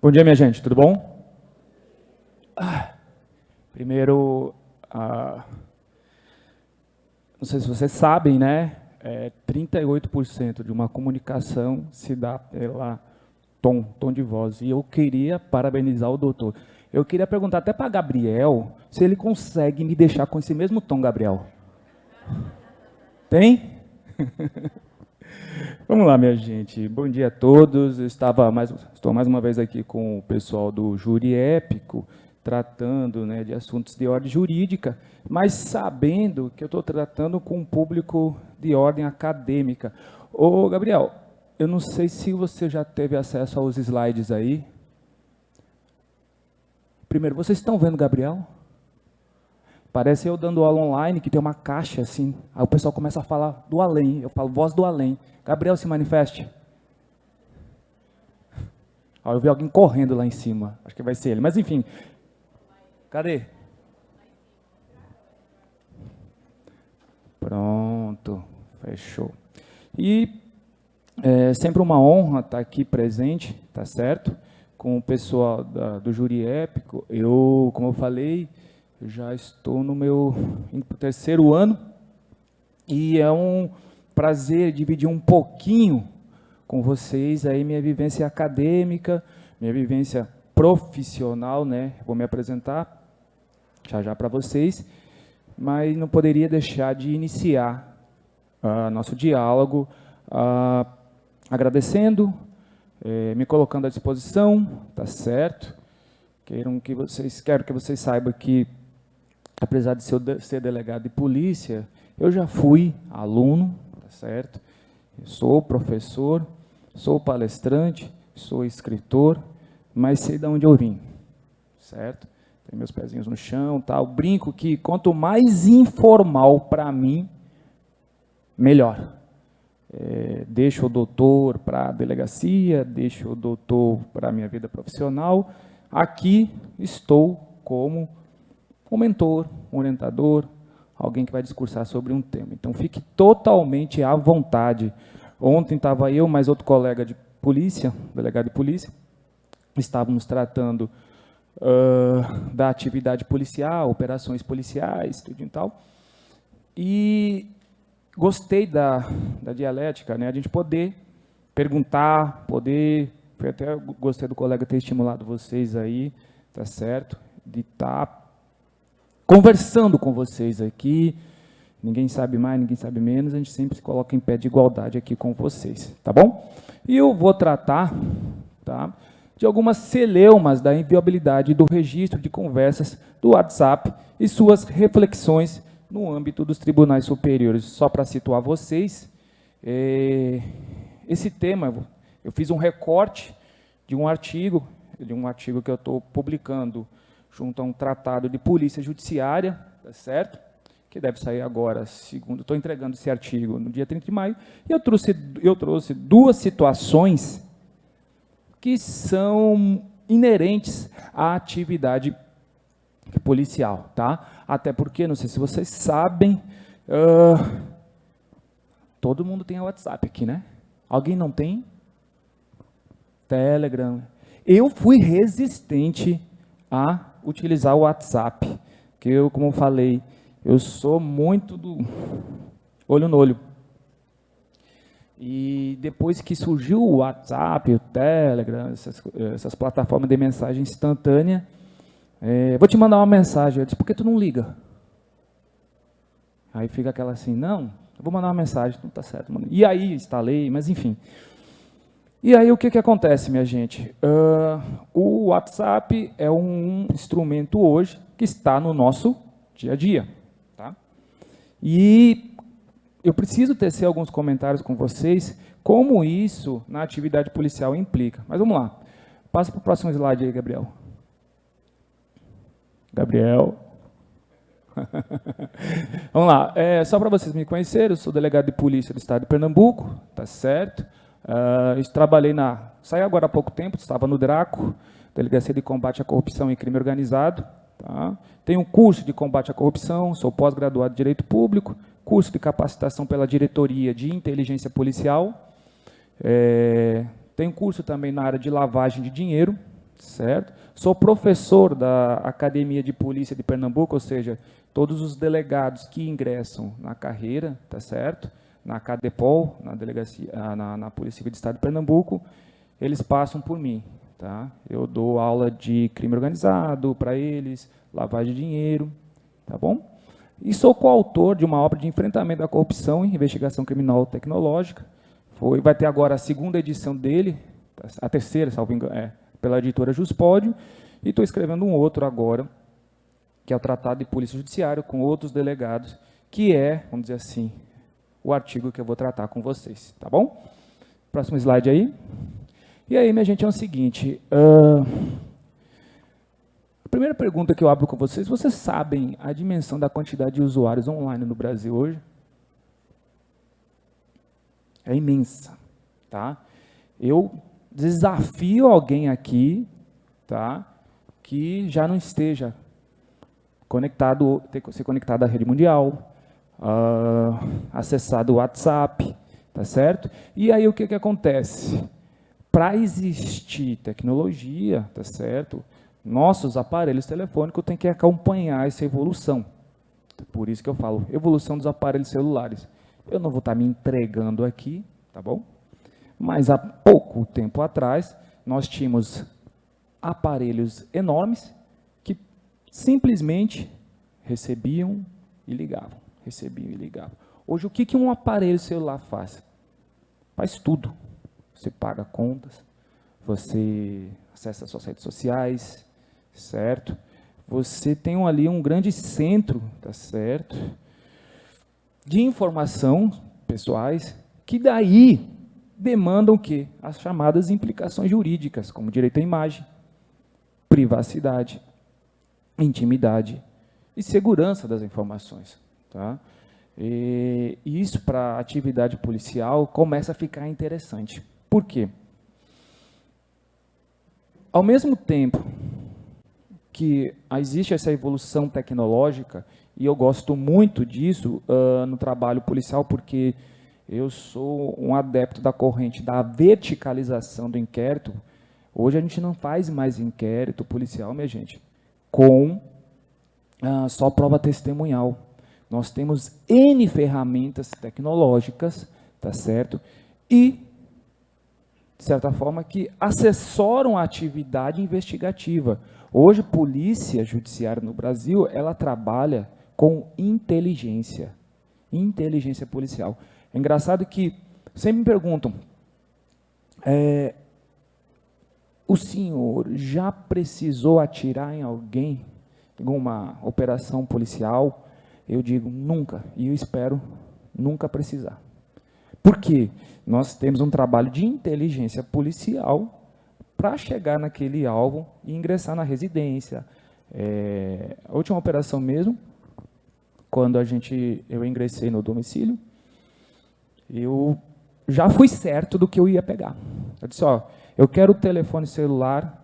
Bom dia, minha gente, tudo bom? Primeiro, não sei se vocês sabem, né? 38% de uma comunicação se dá pela tom de voz. E eu queria parabenizar o doutor. Eu queria perguntar até para Gabriel se ele consegue me deixar com esse mesmo tom, Gabriel. Tem? Vamos lá, minha gente. Bom dia a todos. Estou mais uma vez aqui com o pessoal do Júri Épico, tratando, né, de assuntos de ordem jurídica, mas sabendo que eu estou tratando com um público de ordem acadêmica. Ô, Gabriel, eu não sei se você já teve acesso aos slides aí. Primeiro, vocês estão vendo o Gabriel? Parece eu dando aula online, que tem uma caixa assim, aí o pessoal começa a falar do além, eu falo voz do além. Gabriel, se manifeste. Eu vi alguém correndo lá em cima, acho que vai ser ele, mas enfim. Cadê? Pronto, fechou. E é sempre uma honra estar aqui presente, tá certo? Com o pessoal do Júri Épico. Como eu falei, já estou no meu terceiro ano e é um prazer dividir um pouquinho com vocês aí minha vivência acadêmica, minha vivência profissional, né? Vou me apresentar já para vocês, mas não poderia deixar de iniciar nosso diálogo agradecendo, me colocando à disposição, tá certo? Quero que vocês saibam que, apesar de ser delegado de polícia, eu já fui aluno, tá certo? Eu sou professor, sou palestrante, sou escritor, mas sei de onde eu vim, certo? Tenho meus pezinhos no chão, tal. Brinco que quanto mais informal para mim, melhor. Deixo o doutor para a delegacia, deixo o doutor para a minha vida profissional. Aqui estou como um mentor, um orientador, alguém que vai discursar sobre um tema. Então, fique totalmente à vontade. Ontem estava eu, mais outro colega de polícia, delegado de polícia, estávamos tratando da atividade policial, operações policiais, tudo e tal. E gostei da dialética, né? A gente poder perguntar, até gostei do colega ter estimulado vocês aí, tá certo? De estar conversando com vocês aqui, ninguém sabe mais, ninguém sabe menos, a gente sempre se coloca em pé de igualdade aqui com vocês, tá bom? E eu vou tratar, tá, de algumas celeumas da inviolabilidade do registro de conversas do WhatsApp e suas reflexões no âmbito dos tribunais superiores. Só para situar vocês, esse tema, eu fiz um recorte de um artigo que eu estou publicando junto a um tratado de polícia judiciária, tá certo? Que deve sair agora, estou entregando esse artigo no dia 30 de maio, e eu trouxe duas situações que são inerentes à atividade policial, tá? Até porque, não sei se vocês sabem, todo mundo tem WhatsApp aqui, né? Alguém não tem? Telegram. Eu fui resistente a utilizar o WhatsApp, que eu, como eu falei, eu sou muito do olho no olho. E depois que surgiu o WhatsApp, o Telegram, essas plataformas de mensagem instantânea, vou te mandar uma mensagem. Eu disse, por que tu não liga? Aí fica aquela assim, não, eu vou mandar uma mensagem, não está certo. Mano. E aí instalei, mas enfim. E aí o que acontece, minha gente? O WhatsApp é um instrumento hoje que está no nosso dia a dia. Tá? E eu preciso tecer alguns comentários com vocês, como isso na atividade policial implica. Mas vamos lá. Passa para o próximo slide aí, Gabriel. Gabriel. Vamos lá. Só para vocês me conhecerem, eu sou delegado de polícia do estado de Pernambuco, tá certo? Saí agora há pouco tempo, estava no DRACO, Delegacia de Combate à Corrupção e Crime Organizado. Tá? Tenho um curso de combate à corrupção, sou pós-graduado em Direito Público, curso de capacitação pela Diretoria de Inteligência Policial. Tenho curso também na área de lavagem de dinheiro, certo? Sou professor da Academia de Polícia de Pernambuco, ou seja, todos os delegados que ingressam na carreira, tá certo? Na CADEPOL, na delegacia, na Polícia Civil do Estado de Pernambuco, eles passam por mim, tá? Eu dou aula de crime organizado para eles, lavagem de dinheiro, tá bom? E sou coautor de uma obra de enfrentamento da corrupção e investigação criminal tecnológica. Vai ter agora a segunda edição dele, a terceira, salvo engano, pela editora Juspódio, e estou escrevendo um outro agora, que é o Tratado de Polícia Judiciária, com outros delegados, que é, vamos dizer assim, o artigo que eu vou tratar com vocês, tá bom? Próximo slide aí. E aí, minha gente, é o seguinte, a primeira pergunta que eu abro com vocês: vocês sabem a dimensão da quantidade de usuários online no Brasil hoje? É imensa, tá? Eu desafio alguém aqui, tá, que já não esteja conectado, ser conectado à rede mundial, acessado o WhatsApp, tá certo? E aí o que que acontece? Para existir tecnologia, tá certo? Nossos aparelhos telefônicos têm que acompanhar essa evolução. Por isso que eu falo, evolução dos aparelhos celulares. Eu não vou estar me entregando aqui, tá bom? Mas há pouco tempo atrás, nós tínhamos aparelhos enormes que simplesmente recebiam e ligavam, recebiam e ligavam. Hoje, o que um aparelho celular faz? Faz tudo. Você paga contas, você acessa suas redes sociais, certo? Você tem ali um grande centro, tá certo? De informação pessoais, que daí demandam o quê? As chamadas implicações jurídicas, como direito à imagem, privacidade, intimidade e segurança das informações, tá? E isso, para a atividade policial, começa a ficar interessante. Por quê? Ao mesmo tempo que existe essa evolução tecnológica, e eu gosto muito disso no trabalho policial, porque eu sou um adepto da corrente da verticalização do inquérito. Hoje a gente não faz mais inquérito policial, minha gente, com só prova testemunhal. Nós temos N ferramentas tecnológicas, tá certo? E, de certa forma, que assessoram a atividade investigativa. Hoje, a polícia judiciária no Brasil, ela trabalha com inteligência policial. É engraçado que sempre me perguntam, o senhor já precisou atirar em alguém em uma operação policial? Eu digo, nunca, e eu espero nunca precisar. Por quê? Nós temos um trabalho de inteligência policial para chegar naquele alvo e ingressar na residência. A última operação mesmo, quando eu ingressei no domicílio, eu já fui certo do que eu ia pegar. Eu disse, eu quero o telefone celular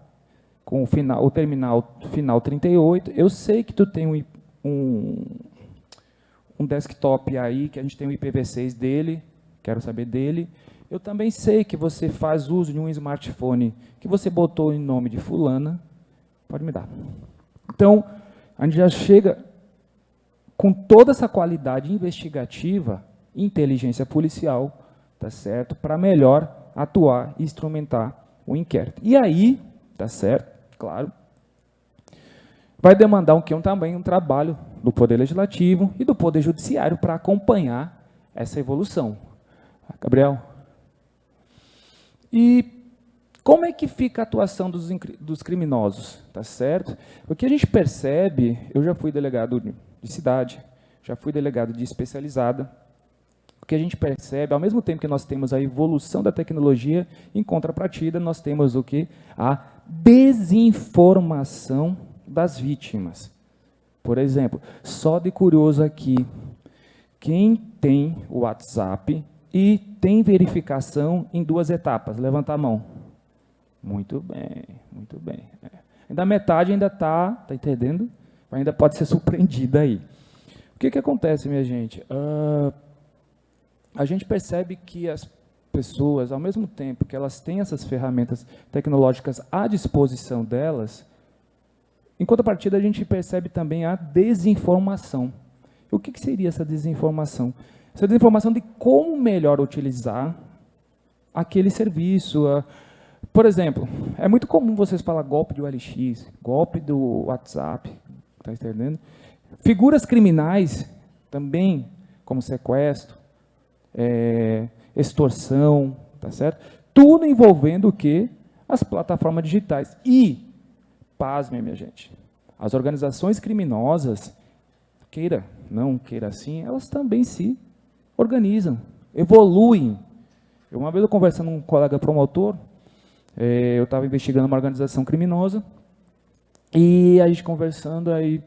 com o terminal final 38, eu sei que tu tem um desktop aí, que a gente tem o IPv6 dele, quero saber dele. Eu também sei que você faz uso de um smartphone que você botou em nome de fulana, pode me dar. Então, a gente já chega com toda essa qualidade investigativa, inteligência policial, tá certo? Para melhor atuar e instrumentar o inquérito. E aí, tá certo? Claro, vai demandar também um trabalho do Poder Legislativo e do Poder Judiciário para acompanhar essa evolução. Gabriel? E como é que fica a atuação dos criminosos? Tá certo? O que a gente percebe, eu já fui delegado de cidade, já fui delegado de especializada, o que a gente percebe, ao mesmo tempo que nós temos a evolução da tecnologia, em contrapartida, nós temos o quê? A desinformação das vítimas. Por exemplo, só de curioso aqui, quem tem o WhatsApp e tem verificação em 2 etapas? Levanta a mão. Muito bem, muito bem. Ainda metade ainda está entendendo? Ainda pode ser surpreendida aí. O que acontece, minha gente? A gente percebe que pessoas, ao mesmo tempo que elas têm essas ferramentas tecnológicas à disposição delas, em contrapartida, a gente percebe também a desinformação. O que seria essa desinformação? Essa desinformação de como melhor utilizar aquele serviço. Por exemplo, é muito comum vocês falar golpe do OLX, golpe do WhatsApp, está entendendo? Figuras criminais também, como sequestro, extorsão, tá certo? Tudo envolvendo o quê? As plataformas digitais. E, pasmem, minha gente, as organizações criminosas, queira, não queira assim, elas também se organizam, evoluem. Uma vez eu conversando com um colega promotor, eu estava investigando uma organização criminosa, e a gente conversando, aí,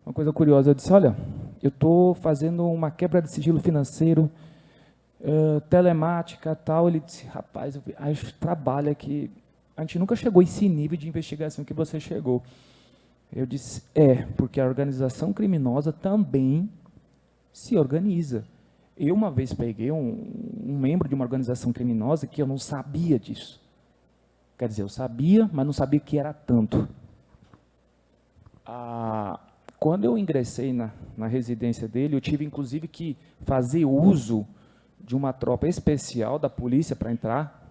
uma coisa curiosa, eu disse, olha, eu estou fazendo uma quebra de sigilo financeiro, telemática e tal. Ele disse, rapaz, a gente trabalha aqui, a gente nunca chegou a esse nível de investigação que você chegou. Eu disse, porque a organização criminosa também se organiza. Eu uma vez peguei um membro de uma organização criminosa que eu não sabia disso. Quer dizer, eu sabia, mas não sabia que era tanto. Quando eu ingressei na residência dele, eu tive inclusive que fazer uso de uma tropa especial da polícia para entrar.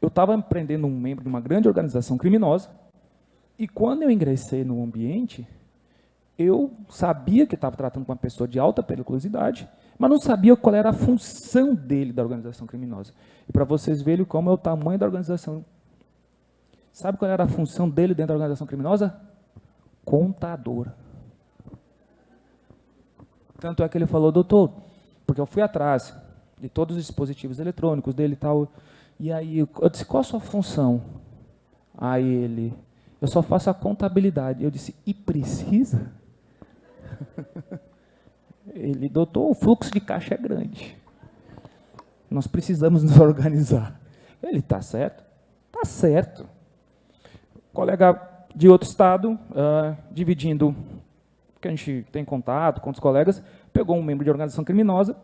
Eu estava prendendo um membro de uma grande organização criminosa, e quando eu ingressei no ambiente, eu sabia que estava tratando com uma pessoa de alta periculosidade, mas não sabia qual era a função dele da organização criminosa. E para vocês verem como é o tamanho da organização. Sabe qual era a função dele dentro da organização criminosa? Contador. Tanto é que ele falou, doutor, porque eu fui atrás de todos os dispositivos eletrônicos dele e tal, e aí eu disse, qual a sua função? Aí ele, eu só faço a contabilidade. Eu disse, e precisa? Ele, doutor, o fluxo de caixa é grande. Nós precisamos nos organizar. Ele, está certo? Está certo. Colega de outro estado, dividindo, que a gente tem contato com os colegas, pegou um membro de organização criminosa,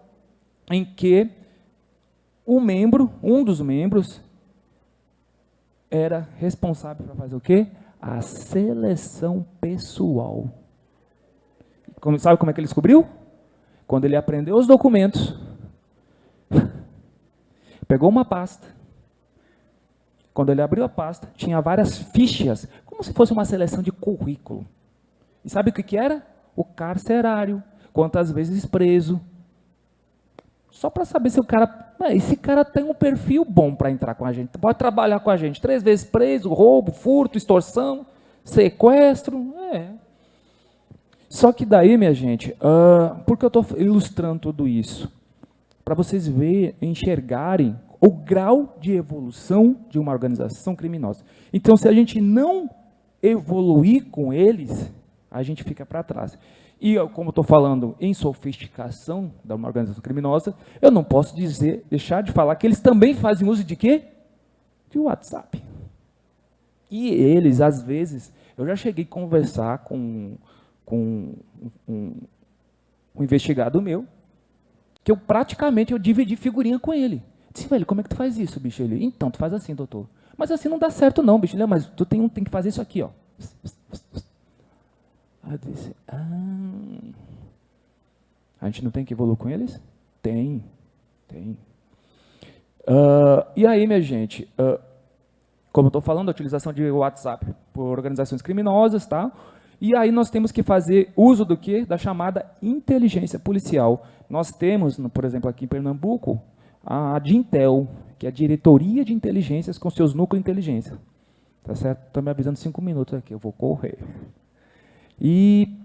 em que um dos membros, era responsável para fazer o quê? A seleção pessoal. Sabe como é que ele descobriu? Quando ele aprendeu os documentos, pegou uma pasta. Quando ele abriu a pasta, tinha várias fichas, como se fosse uma seleção de currículo. E sabe o que era? O carcerário, quantas vezes preso. Só para saber se o cara... esse cara tem um perfil bom para entrar com a gente, pode trabalhar com a gente. 3 vezes preso, roubo, furto, extorsão, sequestro. Só que daí, minha gente, por que eu estou ilustrando tudo isso? Para vocês enxergarem o grau de evolução de uma organização criminosa. Então, se a gente não evoluir com eles, a gente fica para trás. E, como estou falando em sofisticação de uma organização criminosa, eu não posso deixar de falar que eles também fazem uso de quê? De WhatsApp. E eles, às vezes, eu já cheguei a conversar com um investigado meu, que eu praticamente dividi figurinha com ele. Disse, velho, como é que tu faz isso, bicho? Ele, então, tu faz assim, doutor. Mas assim não dá certo não, bicho. Ele, mas tu tem que fazer isso aqui, ó. Aí eu disse, a gente não tem que evoluir com eles? Tem. E aí, minha gente, como eu estou falando, a utilização de WhatsApp por organizações criminosas, tá? E aí nós temos que fazer uso do quê? Da chamada inteligência policial. Nós temos, por exemplo, aqui em Pernambuco, a DINTEL, que é a Diretoria de Inteligências com seus núcleos de inteligência. Tá certo? Estou me avisando 5 minutos aqui, eu vou correr. E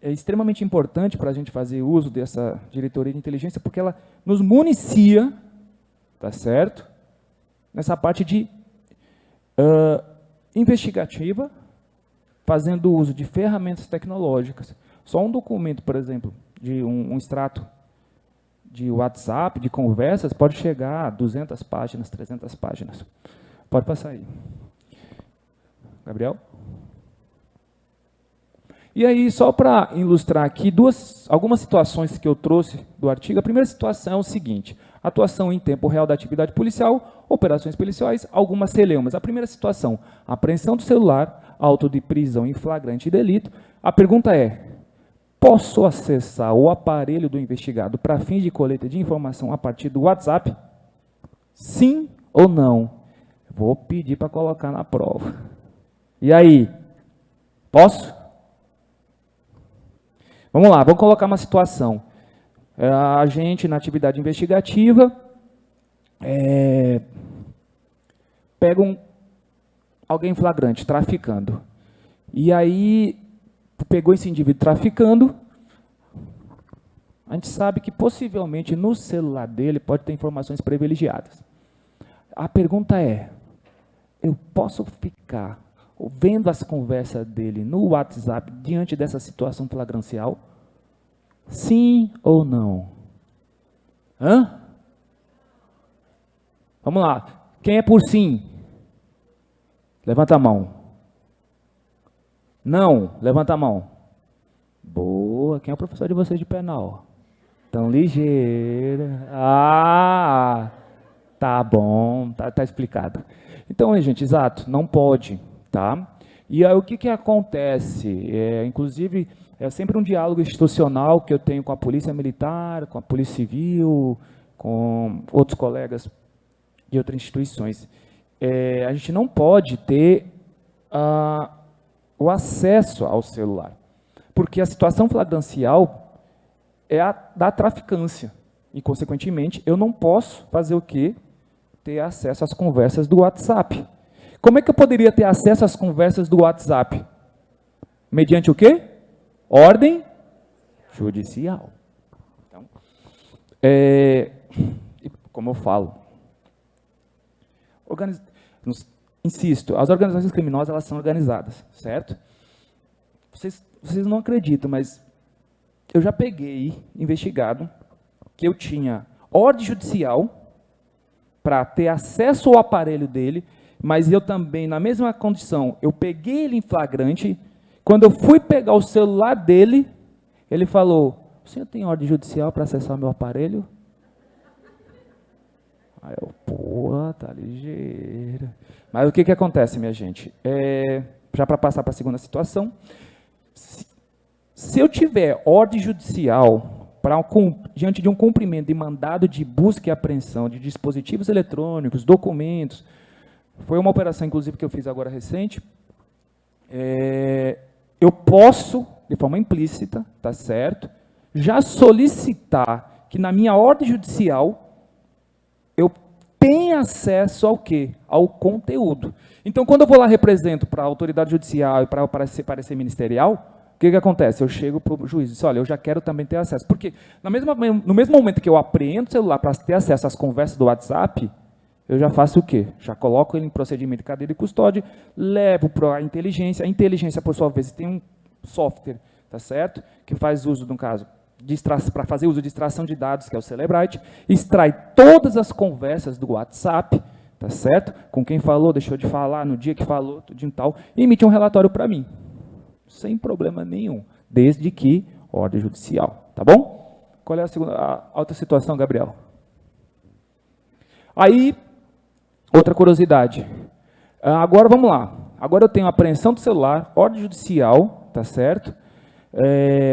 é extremamente importante para a gente fazer uso dessa diretoria de inteligência, porque ela nos municia, tá certo? Nessa parte de investigativa, fazendo uso de ferramentas tecnológicas. Só um documento, por exemplo, de um extrato de WhatsApp, de conversas, pode chegar a 200 páginas, 300 páginas. Pode passar aí. Gabriel? E aí, só para ilustrar aqui, algumas situações que eu trouxe do artigo. A primeira situação é o seguinte: atuação em tempo real da atividade policial, operações policiais, algumas celeumas. A primeira situação, apreensão do celular, auto de prisão em flagrante delito. A pergunta é: posso acessar o aparelho do investigado para fins de coleta de informação a partir do WhatsApp? Sim ou não? Vou pedir para colocar na prova. E aí? Posso? Vamos lá, vamos colocar uma situação. A gente, na atividade investigativa, pega alguém flagrante, traficando. E aí, pegou esse indivíduo traficando. A gente sabe que, possivelmente, no celular dele pode ter informações privilegiadas. A pergunta é: eu posso ficar vendo as conversas dele no WhatsApp diante dessa situação flagrancial? Sim ou não? Hã? Vamos lá. Quem é por sim? Levanta a mão. Não, levanta a mão. Boa. Quem é o professor de vocês de penal? Tão ligeira. Ah, tá bom, tá explicado. Então, gente, exato, não pode. Tá? E aí, o que acontece? Inclusive, é sempre um diálogo institucional que eu tenho com a Polícia Militar, com a Polícia Civil, com outros colegas de outras instituições. A gente não pode ter o acesso ao celular, porque a situação flagrancial é a da traficância, e, consequentemente, eu não posso fazer o quê? Ter acesso às conversas do WhatsApp. Como é que eu poderia ter acesso às conversas do WhatsApp? Mediante o quê? Ordem judicial. Então, como eu falo, insisto, as organizações criminosas, elas são organizadas, certo? Vocês não acreditam, mas eu já peguei investigado que eu tinha ordem judicial para ter acesso ao aparelho dele, mas eu também, na mesma condição, eu peguei ele em flagrante. Quando eu fui pegar o celular dele, ele falou: o senhor tem ordem judicial para acessar meu aparelho? Aí eu, pô, tá ligeira. Mas o que acontece, minha gente? Já para passar para a segunda situação, se eu tiver ordem judicial diante de um cumprimento de mandado de busca e apreensão de dispositivos eletrônicos, documentos, foi uma operação, inclusive, que eu fiz agora recente. Eu posso, de forma implícita, tá certo, já solicitar que na minha ordem judicial eu tenha acesso ao quê? Ao conteúdo. Então, quando eu vou lá represento para a autoridade judicial e para parecer ministerial, o que acontece? Eu chego para o juiz e digo: olha, eu já quero também ter acesso. Porque no mesmo momento que eu apreendo o celular para ter acesso às conversas do WhatsApp, eu já faço o quê? Já coloco ele em procedimento de cadeia de custódia, levo para a inteligência. A inteligência, por sua vez, tem um software, tá certo? Que faz uso, no caso, para fazer uso de extração de dados, que é o Cellebrite, extrai todas as conversas do WhatsApp, tá certo? Com quem falou, deixou de falar, no dia que falou, tudo e tal, e emite um relatório para mim, sem problema nenhum, desde que ordem judicial, tá bom? Qual é a outra situação, Gabriel? Aí, outra curiosidade. Agora, vamos lá. Agora eu tenho apreensão do celular, ordem judicial, tá certo?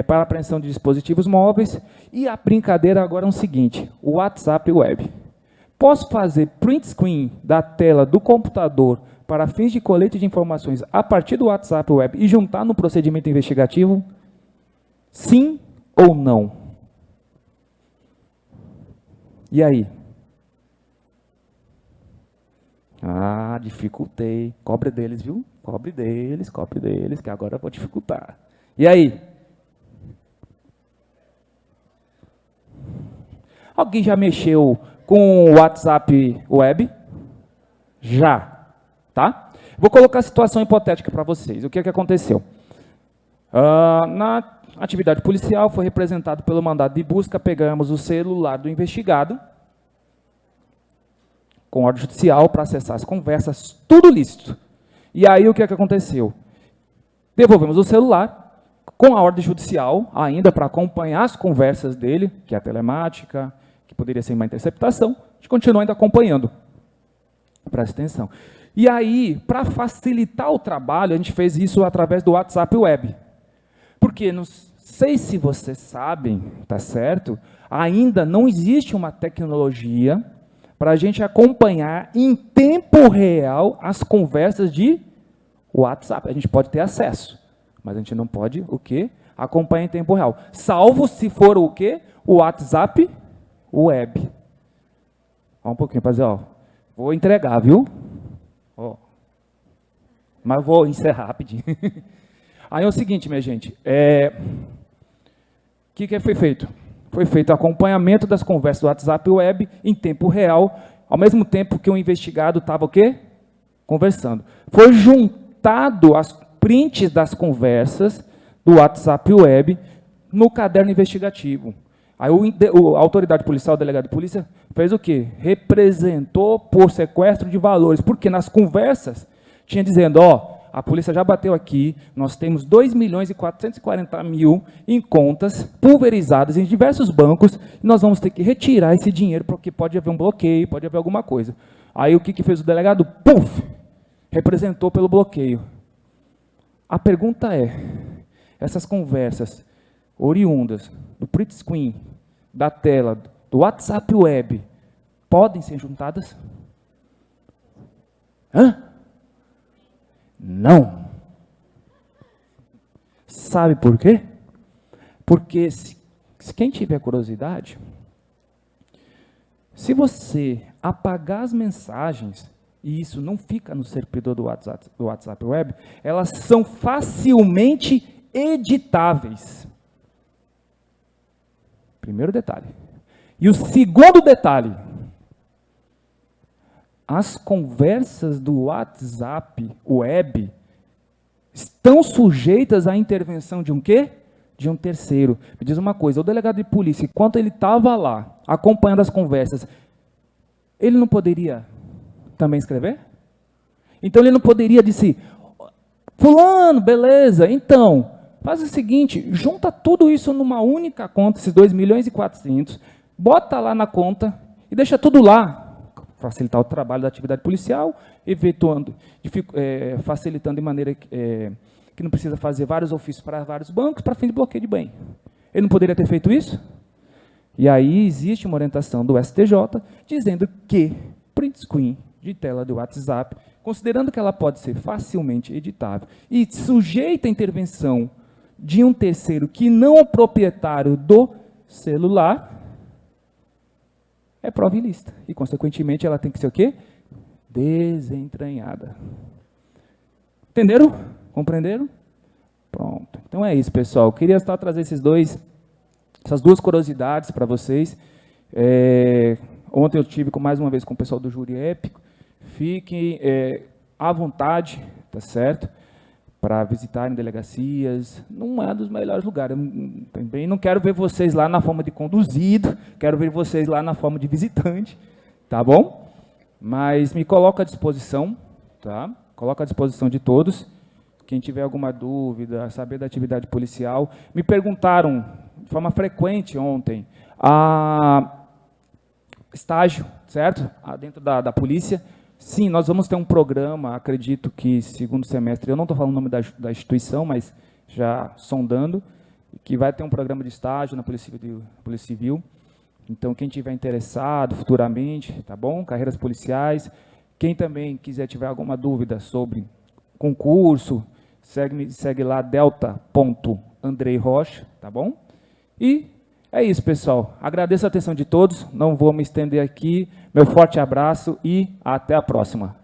Para apreensão de dispositivos móveis. E a brincadeira agora é o seguinte: o WhatsApp Web. Posso fazer print screen da tela do computador para fins de coleta de informações a partir do WhatsApp Web e juntar no procedimento investigativo? Sim ou não? E aí? Ah, dificultei. Cobre deles, viu? Cobre deles, que agora eu vou dificultar. E aí? Alguém já mexeu com o WhatsApp Web? Já, tá? Vou colocar a situação hipotética para vocês. O que aconteceu? Na atividade policial, foi representado pelo mandado de busca, pegamos o celular do investigado, com ordem judicial para acessar as conversas, tudo lícito. E aí o que aconteceu? Devolvemos o celular, com a ordem judicial, ainda para acompanhar as conversas dele, que é a telemática, que poderia ser uma interceptação, a gente continua ainda acompanhando. Presta atenção. E aí, para facilitar o trabalho, a gente fez isso através do WhatsApp Web. Porque, não sei se vocês sabem, tá certo? Ainda não existe uma tecnologia para a gente acompanhar em tempo real as conversas de WhatsApp. A gente pode ter acesso, mas a gente não pode, o quê? Acompanhar em tempo real. Salvo se for o quê? O WhatsApp Web. Ó, um pouquinho, rapaziada, ó. Vou entregar, viu? Ó. Mas vou encerrar rapidinho. Aí é o seguinte, minha gente. O que foi feito? Foi feito acompanhamento das conversas do WhatsApp Web em tempo real, ao mesmo tempo que o investigado estava o quê? Conversando. Foi juntado as prints das conversas do WhatsApp Web no caderno investigativo. Aí a autoridade policial, o delegado de polícia, fez o quê? Representou por sequestro de valores, porque nas conversas tinha dizendo, ó, a polícia já bateu aqui, nós temos 2.440.000 em contas pulverizadas em diversos bancos, e nós vamos ter que retirar esse dinheiro, porque pode haver um bloqueio, pode haver alguma coisa. Aí o que fez o delegado? Puf! Representou pelo bloqueio. A pergunta é, essas conversas oriundas do print screen, da tela, do WhatsApp Web, podem ser juntadas? Hã? Não. Sabe por quê? Porque, se quem tiver curiosidade, se você apagar as mensagens, e isso não fica no servidor do WhatsApp Web, elas são facilmente editáveis. Primeiro detalhe. E o segundo detalhe, as conversas do WhatsApp Web estão sujeitas à intervenção de um quê? De um terceiro. Me diz uma coisa, o delegado de polícia, enquanto ele estava lá, acompanhando as conversas, ele não poderia também escrever? Então ele não poderia dizer, fulano, beleza, então, faz o seguinte, junta tudo isso numa única conta, esses 2.400.000, bota lá na conta e deixa tudo lá. Facilitar o trabalho da atividade policial, facilitando de maneira que não precisa fazer vários ofícios para vários bancos, para fim de bloqueio de bem. Ele não poderia ter feito isso? E aí existe uma orientação do STJ dizendo que print screen de tela do WhatsApp, considerando que ela pode ser facilmente editável e sujeita à intervenção de um terceiro que não é o proprietário do celular, é prova ilícita. E, consequentemente, ela tem que ser o quê? Desentranhada. Entenderam? Compreenderam? Pronto. Então é isso, pessoal. Eu queria só trazer essas duas curiosidades para vocês. Ontem eu tive mais uma vez com o pessoal do Júri Épico. Fiquem à vontade, tá certo? Para visitarem delegacias, não é dos melhores lugares. Eu também não quero ver vocês lá na forma de conduzido, quero ver vocês lá na forma de visitante, tá bom? Mas me coloco à disposição, tá? Coloco à disposição de todos. Quem tiver alguma dúvida, saber da atividade policial. Me perguntaram de forma frequente ontem, estágio, certo? Dentro da polícia. Sim, nós vamos ter um programa, acredito que segundo semestre, eu não estou falando o nome da instituição, mas já sondando, que vai ter um programa de estágio na Polícia Civil. Então, quem tiver interessado futuramente, tá bom? Carreiras policiais. Quem também tiver alguma dúvida sobre concurso, segue lá delta.andrei.rocha, tá bom? E é isso, pessoal. Agradeço a atenção de todos, não vou me estender aqui. Meu forte abraço e até a próxima.